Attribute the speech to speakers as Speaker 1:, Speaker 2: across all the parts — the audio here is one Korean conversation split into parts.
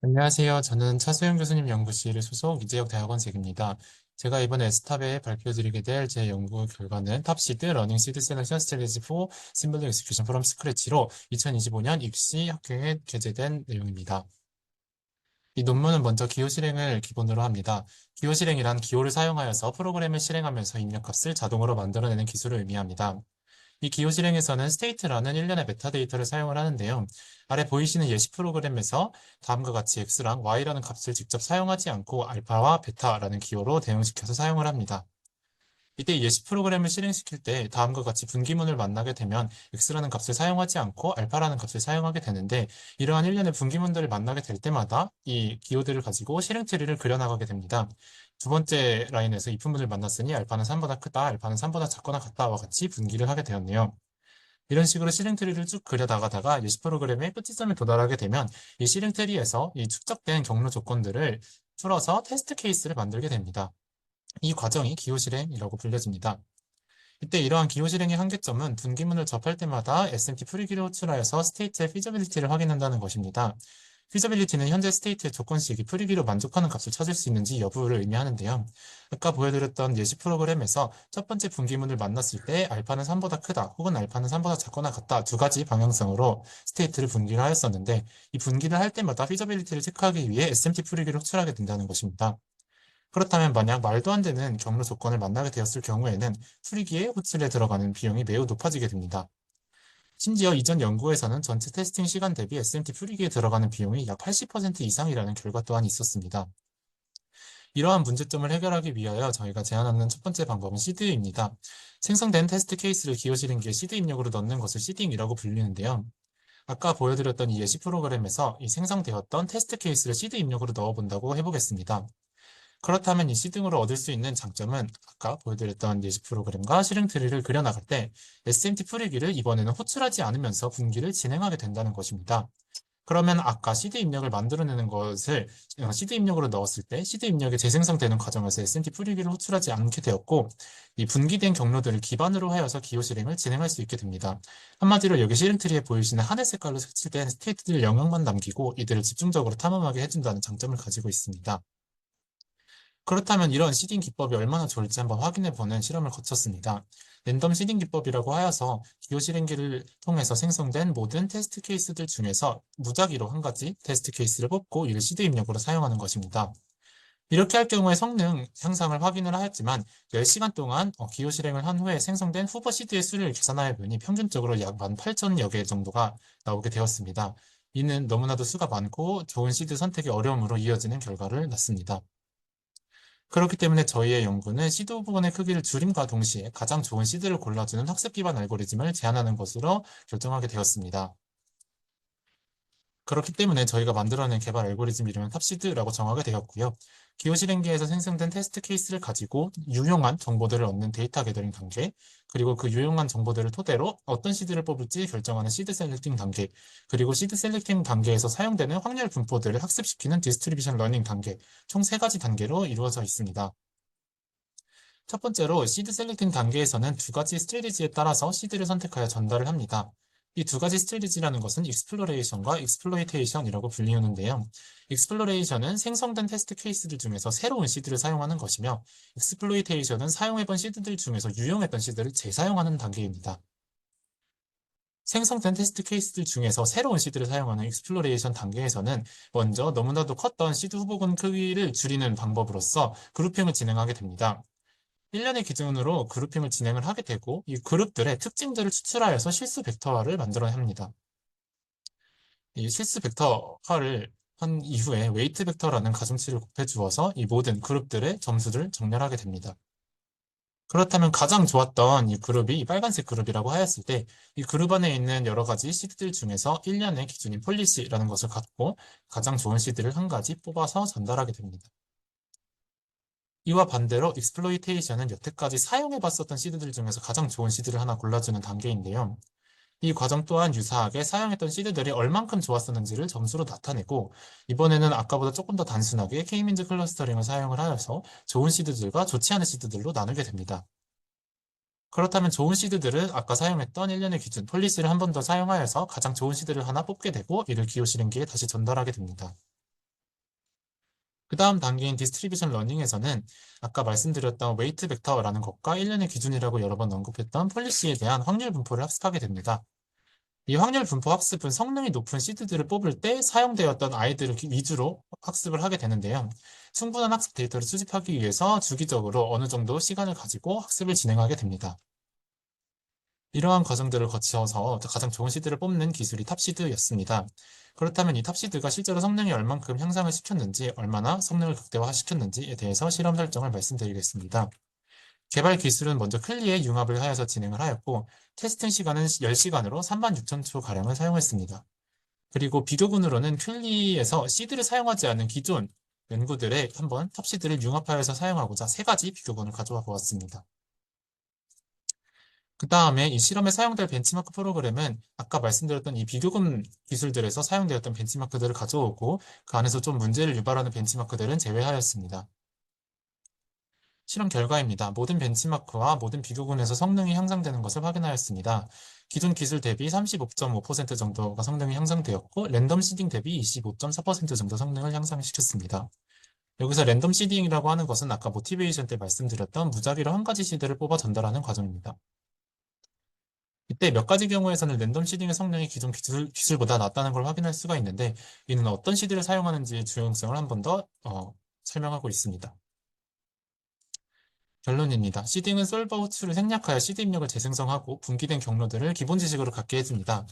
Speaker 1: 안녕하세요. 저는 차수영 교수님 연구실 소속 이재혁 대학원생입니다. 제가 이번에 에스탑에 발표드리게 될 제 연구 결과는 탑시드 러닝 시드 셀렉션 스트레티지 포 심블 엑스큐션 프롬 스크래치로 2025년 입시 학회에 게재된 내용입니다. 이 논문은 먼저 기호 실행을 기본으로 합니다. 기호 실행이란 기호를 사용하여서 프로그램을 실행하면서 입력값을 자동으로 만들어내는 기술을 의미합니다. 이 기호 실행에서는 state라는 일련의 메타데이터를 사용을 하는데요. 아래 보이시는 예시 프로그램에서 다음과 같이 x랑 y라는 값을 직접 사용하지 않고 알파와 베타라는 기호로 대응시켜서 사용을 합니다. 이때 예시 프로그램을 실행시킬 때 다음과 같이 분기문을 만나게 되면 x라는 값을 사용하지 않고 알파라는 값을 사용하게 되는데, 이러한 일련의 분기문들을 만나게 될 때마다 이 기호들을 가지고 실행 트리를 그려나가게 됩니다. 두 번째 라인에서 이 분문을 만났으니 알파는 3보다 크다, 알파는 3보다 작거나 같다와 같이 분기를 하게 되었네요. 이런 식으로 실행 트리를 쭉 그려나가다가 예시 프로그램의 끝지점에 도달하게 되면 이 실행 트리에서 이 축적된 경로 조건들을 풀어서 테스트 케이스를 만들게 됩니다. 이 과정이 기호 실행이라고 불려집니다. 이때 이러한 기호 실행의 한계점은 분기문을 접할 때마다 SMT 프리기를 호출하여서 스테이트의 피저빌리티를 확인한다는 것입니다. 피저빌리티는 현재 스테이트의 조건식 이 프리기로 만족하는 값을 찾을 수 있는지 여부를 의미하는데요. 아까 보여드렸던 예시 프로그램에서 첫 번째 분기문을 만났을 때 알파는 3보다 크다 혹은 알파는 3보다 작거나 같다 두 가지 방향성으로 스테이트를 분기를 하였었는데, 이 분기를 할 때마다 피저빌리티를 체크하기 위해 SMT 프리기를 호출하게 된다는 것입니다. 그렇다면 만약 말도 안 되는 경로 조건을 만나게 되었을 경우에는 풀이기에 호출에 들어가는 비용이 매우 높아지게 됩니다. 심지어 이전 연구에서는 전체 테스팅 시간 대비 SMT 풀이기에 들어가는 비용이 약 80% 이상이라는 결과 또한 있었습니다. 이러한 문제점을 해결하기 위하여 저희가 제안하는 첫 번째 방법은 시드입니다. 생성된 테스트 케이스를 기호 실행기에 시드 입력으로 넣는 것을 시딩이라고 불리는데요. 아까 보여드렸던 이 예시 프로그램에서 이 생성되었던 테스트 케이스를 시드 입력으로 넣어본다고 해보겠습니다. 그렇다면 이 시등으로 얻을 수 있는 장점은 아까 보여드렸던 예시 프로그램과 실행 트리를 그려나갈 때 SMT 풀이기를 이번에는 호출하지 않으면서 분기를 진행하게 된다는 것입니다. 그러면 아까 시드 입력을 만들어내는 것을 시드 입력으로 넣었을 때 시드 입력이 재생성되는 과정에서 SMT 풀이기를 호출하지 않게 되었고, 이 분기된 경로들을 기반으로 하여서 기호 실행을 진행할 수 있게 됩니다. 한마디로 여기 실행 트리에 보이시는 하늘 색깔로 색칠된 스테이트들 영역만 남기고 이들을 집중적으로 탐험하게 해준다는 장점을 가지고 있습니다. 그렇다면 이런 시딩 기법이 얼마나 좋을지 한번 확인해 보는 실험을 거쳤습니다. 랜덤 시딩 기법이라고 하여서 기호 실행기를 통해서 생성된 모든 테스트 케이스들 중에서 무작위로 한 가지 테스트 케이스를 뽑고 이를 시드 입력으로 사용하는 것입니다. 이렇게 할 경우에 성능 향상을 확인을 하였지만 10시간 동안 기호 실행을 한 후에 생성된 후보 시드의 수를 계산하여 보니 평균적으로 약 18,000여 개 정도가 나오게 되었습니다. 이는 너무나도 수가 많고 좋은 시드 선택이 어려움으로 이어지는 결과를 낳습니다. 그렇기 때문에 저희의 연구는 시드 부분의 크기를 줄임과 동시에 가장 좋은 시드를 골라주는 학습 기반 알고리즘을 제안하는 것으로 결정하게 되었습니다. 그렇기 때문에 저희가 만들어낸 개발 알고리즘 이름은 탑시드라고 정하게 되었고요. 기호 실행기에서 생성된 테스트 케이스를 가지고 유용한 정보들을 얻는 데이터 게더링 단계, 그리고 그 유용한 정보들을 토대로 어떤 시드를 뽑을지 결정하는 시드 셀렉팅 단계, 그리고 시드 셀렉팅 단계에서 사용되는 확률 분포들을 학습시키는 디스트리뷰션 러닝 단계, 총 3가지 단계로 이루어져 있습니다. 첫 번째로 시드 셀렉팅 단계에서는 두 가지 스트레티지에 따라서 시드를 선택하여 전달을 합니다. 이 두 가지 스트레티지라는 것은 익스플로레이션과 익스플로이테이션이라고 불리우는데요. 익스플로레이션은 생성된 테스트 케이스들 중에서 새로운 시드를 사용하는 것이며, 익스플로이테이션은 사용해본 시드들 중에서 유용했던 시드를 재사용하는 단계입니다. 생성된 테스트 케이스들 중에서 새로운 시드를 사용하는 익스플로레이션 단계에서는 먼저 너무나도 컸던 시드 후보군 크기를 줄이는 방법으로서 그룹핑을 진행하게 됩니다. 1년의 기준으로 그룹핑을 진행을 하게 되고, 이 그룹들의 특징들을 추출하여서 실수 벡터화를 만들어냅니다. 이 실수 벡터화를 한 이후에 웨이트 벡터라는 가중치를 곱해 주어서 이 모든 그룹들의 점수를 정렬하게 됩니다. 그렇다면 가장 좋았던 이 그룹이 이 빨간색 그룹이라고 하였을 때, 이 그룹 안에 있는 여러 가지 시드들 중에서 1년의 기준인 폴리시라는 것을 갖고 가장 좋은 시드를 한 가지 뽑아서 전달하게 됩니다. 이와 반대로 익스플로이테이션은 여태까지 사용해봤었던 시드들 중에서 가장 좋은 시드를 하나 골라주는 단계인데요. 이 과정 또한 유사하게 사용했던 시드들이 얼만큼 좋았었는지를 점수로 나타내고, 이번에는 아까보다 조금 더 단순하게 K-민즈 클러스터링을 사용을 하여서 좋은 시드들과 좋지 않은 시드들로 나누게 됩니다. 그렇다면 좋은 시드들은 아까 사용했던 1년의 기준 폴리시를 한 번 더 사용하여서 가장 좋은 시드를 하나 뽑게 되고 이를 기호 실행기에 다시 전달하게 됩니다. 그 다음 단계인 디스트리뷰션 러닝에서는 아까 말씀드렸던 웨이트 벡터라는 것과 1년의 기준이라고 여러 번 언급했던 폴리시에 대한 확률 분포를 학습하게 됩니다. 이 확률 분포 학습은 성능이 높은 시드들을 뽑을 때 사용되었던 아이들을 위주로 학습을 하게 되는데요. 충분한 학습 데이터를 수집하기 위해서 주기적으로 어느 정도 시간을 가지고 학습을 진행하게 됩니다. 이러한 과정들을 거쳐서 가장 좋은 시드를 뽑는 기술이 탑시드였습니다. 그렇다면 이 탑시드가 실제로 성능이 얼만큼 향상을 시켰는지, 얼마나 성능을 극대화시켰는지에 대해서 실험 설정을 말씀드리겠습니다. 개발 기술은 먼저 클리에 융합을 하여서 진행을 하였고, 테스팅 시간은 10시간으로 36,000초가량을 사용했습니다. 그리고 비교군으로는 클리에서 시드를 사용하지 않은 기존 연구들에 한번 탑시드를 융합하여서 사용하고자 세 가지 비교군을 가져와 보았습니다. 그 다음에 이 실험에 사용될 벤치마크 프로그램은 아까 말씀드렸던 이 비교군 기술들에서 사용되었던 벤치마크들을 가져오고 그 안에서 좀 문제를 유발하는 벤치마크들은 제외하였습니다. 실험 결과입니다. 모든 벤치마크와 모든 비교군에서 성능이 향상되는 것을 확인하였습니다. 기존 기술 대비 35.5% 정도가 성능이 향상되었고 랜덤 시딩 대비 25.4% 정도 성능을 향상시켰습니다. 여기서 랜덤 시딩이라고 하는 것은 아까 모티베이션 때 말씀드렸던 무작위로 한 가지 시드를 뽑아 전달하는 과정입니다. 이때 몇 가지 경우에서는 랜덤 시딩의 성능이 기존 기술보다 낮다는 걸 확인할 수가 있는데 이는 어떤 시드를 사용하는지의 중요성을 한 번 더 설명하고 있습니다. 결론입니다. 시딩은 솔버 호출을 생략하여 시드 입력을 재생성하고 분기된 경로들을 기본 지식으로 갖게 해줍니다.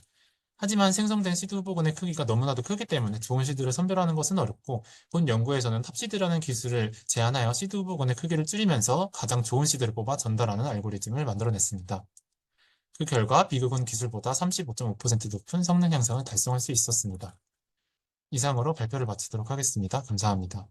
Speaker 1: 하지만 생성된 시드 후보군의 크기가 너무나도 크기 때문에 좋은 시드를 선별하는 것은 어렵고 본 연구에서는 탑시드라는 기술을 제안하여 시드 후보군의 크기를 줄이면서 가장 좋은 시드를 뽑아 전달하는 알고리즘을 만들어냈습니다. 그 결과 비교군 기술보다 35.5% 높은 성능 향상을 달성할 수 있었습니다. 이상으로 발표를 마치도록 하겠습니다. 감사합니다.